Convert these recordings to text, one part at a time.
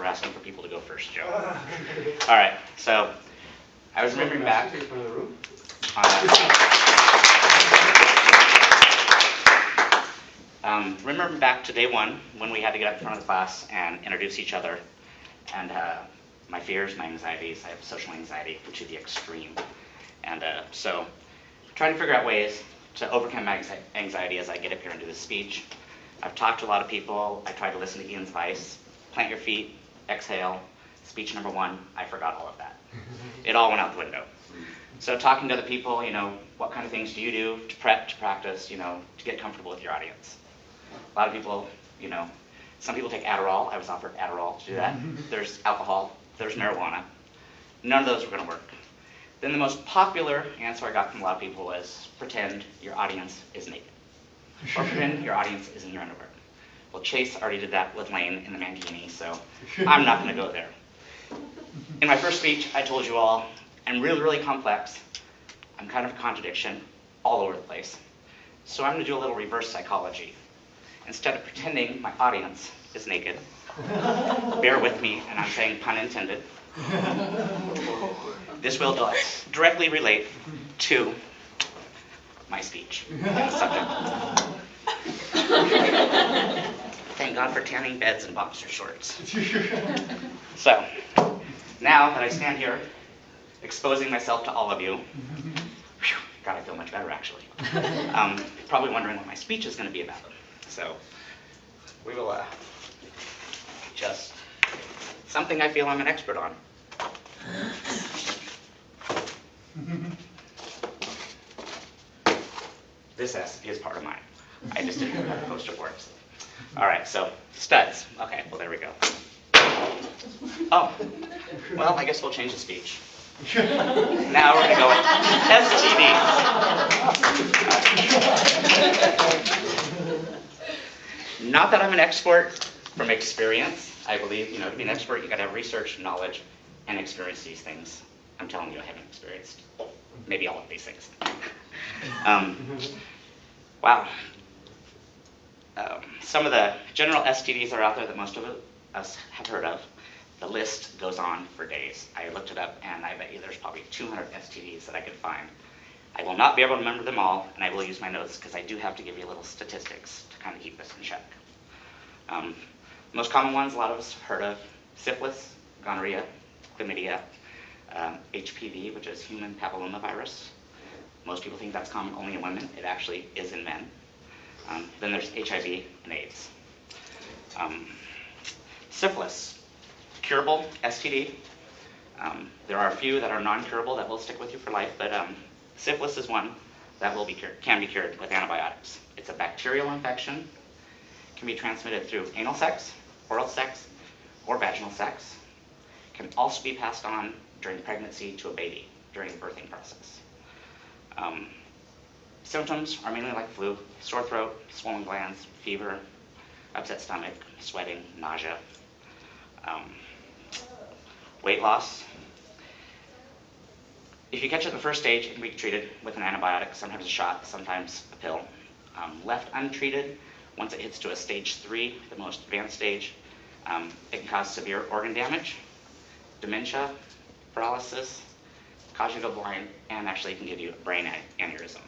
for asking for people to go first, Joe. All right, so I was remembering back. Remember back to day one when we had to get up in front of the class and introduce each other, and my fears, my anxieties. I have social anxiety to the extreme, and so trying to figure out ways to overcome my anxiety as I get up here and do this speech. I've talked to a lot of people. I tried to listen to Ian's advice. Plant your feet, exhale. Speech number one, I forgot all of that. It all went out the window. So talking to other people, what kind of things do you do to prep, to practice, to get comfortable with your audience? A lot of people, some people take Adderall. I was offered Adderall to do that. There's alcohol. There's marijuana. None of those were going to work. Then the most popular answer I got from a lot of people was pretend your audience is naked. Or pretend your audience is in your underwear. Well, Chase already did that with Lane in the mankini, so I'm not going to go there. In my first speech, I told you all, I'm really, really complex. I'm kind of a contradiction all over the place. So I'm going to do a little reverse psychology. Instead of pretending my audience is naked, bear with me, and I'm saying pun intended, this will directly relate to my speech and the subject. Thank God for tanning beds and boxer shorts. So, now that I stand here, exposing myself to all of you, God, I feel much better actually. Probably wondering what my speech is going to be about. So, we will just, something I feel I'm an expert on. This is part of mine. I just didn't know how the poster works. All right, so studs. Okay, well, there we go. Oh, well, I guess we'll change the speech. Now we're going to go with STD. Not that I'm an expert from experience. I believe, to be an expert, you got to have research, knowledge, and experience these things. I'm telling you, I haven't experienced maybe all of these things. Wow. Some of the general STDs are out there that most of us have heard of. The list goes on for days. I looked it up, and I bet you there's probably 200 STDs that I could find. I will not be able to remember them all, and I will use my notes because I do have to give you little statistics to kind of keep this in check. Most common ones a lot of us have heard of: syphilis, gonorrhea, chlamydia, HPV, which is human papillomavirus. Most people think that's common only in women. It actually is in men. Then there's HIV and AIDS. Syphilis, curable STD. There are a few that are non-curable that will stick with you for life, but syphilis is one that can be cured with antibiotics. It's a bacterial infection. Can be transmitted through anal sex, oral sex, or vaginal sex. Can also be passed on during pregnancy to a baby during the birthing process. Symptoms are mainly like flu, sore throat, swollen glands, fever, upset stomach, sweating, nausea, weight loss. If you catch it in the first stage, it can be treated with an antibiotic, sometimes a shot, sometimes a pill. Left untreated, once it hits to a stage 3, the most advanced stage, it can cause severe organ damage, dementia, paralysis, cause you to go blind, and actually can give you a brain aneurysm.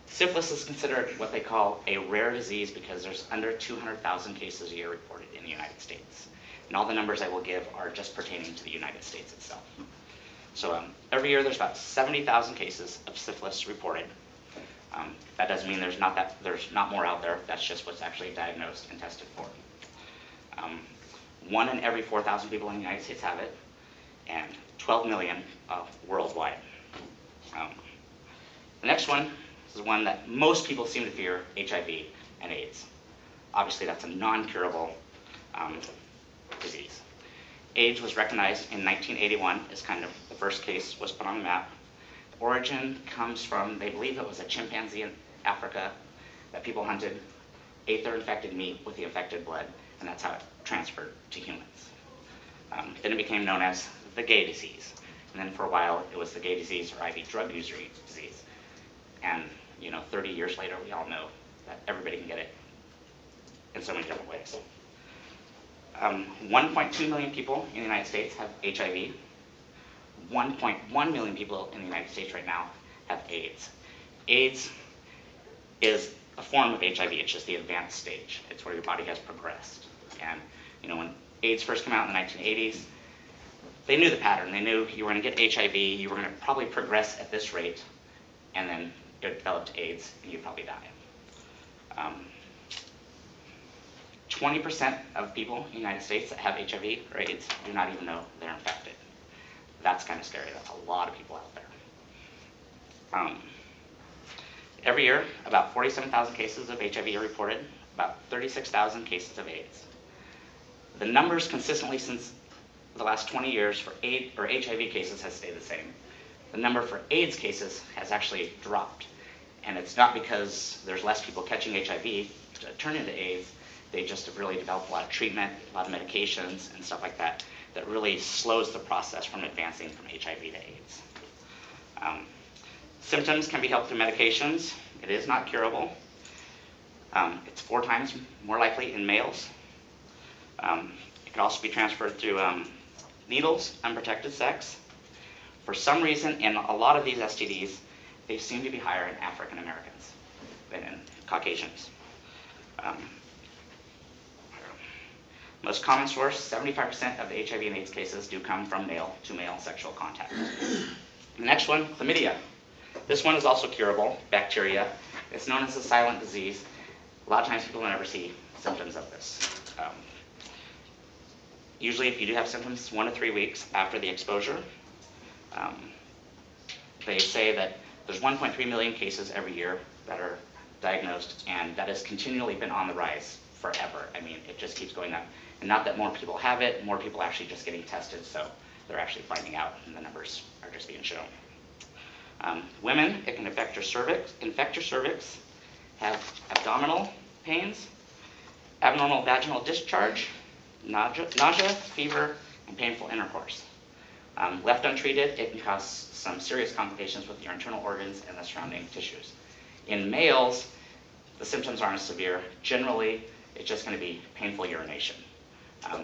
Syphilis is considered what they call a rare disease because there's under 200,000 cases a year reported in the United States. And all the numbers I will give are just pertaining to the United States itself. So every year there's about 70,000 cases of syphilis reported. That doesn't mean there's not more out there. That's just what's actually diagnosed and tested for. 1 in every 4,000 people in the United States have it, and 12 million worldwide. The next one is one that most people seem to fear: HIV and AIDS. Obviously, that's a non-curable disease. AIDS was recognized in 1981 as kind of the first case was put on the map. The origin comes from, they believe it was a chimpanzee in Africa that people hunted, ate their infected meat with the infected blood, and that's how it transferred to humans. Then it became known as the gay disease. And then for a while, it was the gay disease or IV drug user disease. And 30 years later, we all know that everybody can get it in so many different ways. 1.2 million people in the United States have HIV. 1.1 million people in the United States right now have AIDS. AIDS is a form of HIV. It's just the advanced stage. It's where your body has progressed. And when AIDS first came out in the 1980s, they knew the pattern. They knew you were going to get HIV, you were going to probably progress at this rate, and then you developed AIDS, and you'd probably die. 20% of people in the United States that have HIV or AIDS do not even know they're infected. That's kind of scary. That's a lot of people out there. Every year, about 47,000 cases of HIV are reported, about 36,000 cases of AIDS. The numbers consistently since the last 20 years for HIV cases has stayed the same. The number for AIDS cases has actually dropped. And it's not because there's less people catching HIV to turn into AIDS. They just have really developed a lot of treatment, a lot of medications and stuff like that that really slows the process from advancing from HIV to AIDS. Symptoms can be helped through medications. It is not curable. It's 4 times more likely in males. It can also be transferred through needles, unprotected sex. For some reason, in a lot of these STDs, they seem to be higher in African Americans than in Caucasians. Most common source, 75% of the HIV and AIDS cases do come from male-to-male sexual contact. The next one, chlamydia. This one is also curable, bacteria. It's known as a silent disease. A lot of times people don't ever see symptoms of this. Usually if you do have symptoms 1 to 3 weeks after the exposure, they say that there's 1.3 million cases every year that are diagnosed, and that has continually been on the rise forever. I mean, it just keeps going up. And not that more people have it, more people are actually just getting tested, so they're actually finding out, and the numbers are just being shown. Women, it can infect your cervix, have abdominal pains, abnormal vaginal discharge, nausea, fever, and painful intercourse. Left untreated, it can cause some serious complications with your internal organs and the surrounding tissues. In males, the symptoms aren't as severe. Generally, it's just going to be painful urination.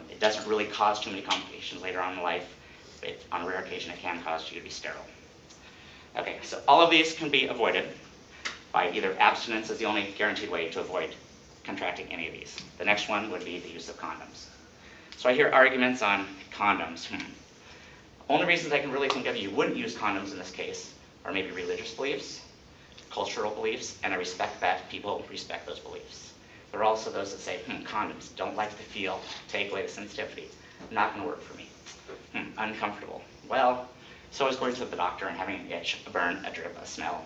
It doesn't really cause too many complications later on in life, but on a rare occasion it can cause you to be sterile. Okay, so all of these can be avoided by either abstinence is the only guaranteed way to avoid contracting any of these. The next one would be the use of condoms. So I hear arguments on condoms. Only reasons I can really think of you wouldn't use condoms in this case are maybe religious beliefs, cultural beliefs, and I respect that people respect those beliefs. There are also those that say, condoms, don't like the feel, take away the sensitivity. Not going to work for me. Uncomfortable. Well, so is going to the doctor and having an itch, a burn, a drip, a smell.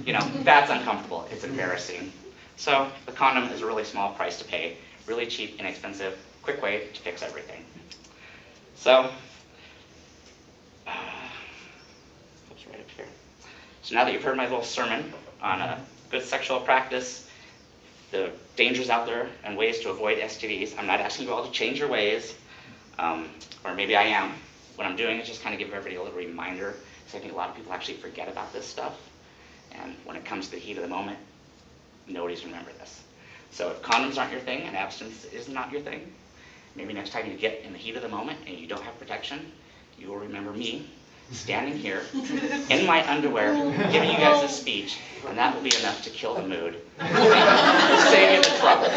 That's uncomfortable. It's embarrassing. So the condom is a really small price to pay, really cheap, inexpensive, quick way to fix everything. So, oops, right up here. So now that you've heard my little sermon on good sexual practice, the dangers out there and ways to avoid STDs, I'm not asking you all to change your ways, or maybe I am. What I'm doing is just kind of give everybody a little reminder, because I think a lot of people actually forget about this stuff, and when it comes to the heat of the moment, nobody's remembered this. So if condoms aren't your thing and abstinence is not your thing, maybe next time you get in the heat of the moment and you don't have protection, you will remember me standing here in my underwear giving you guys a speech, and that will be enough to kill the mood, save you the trouble.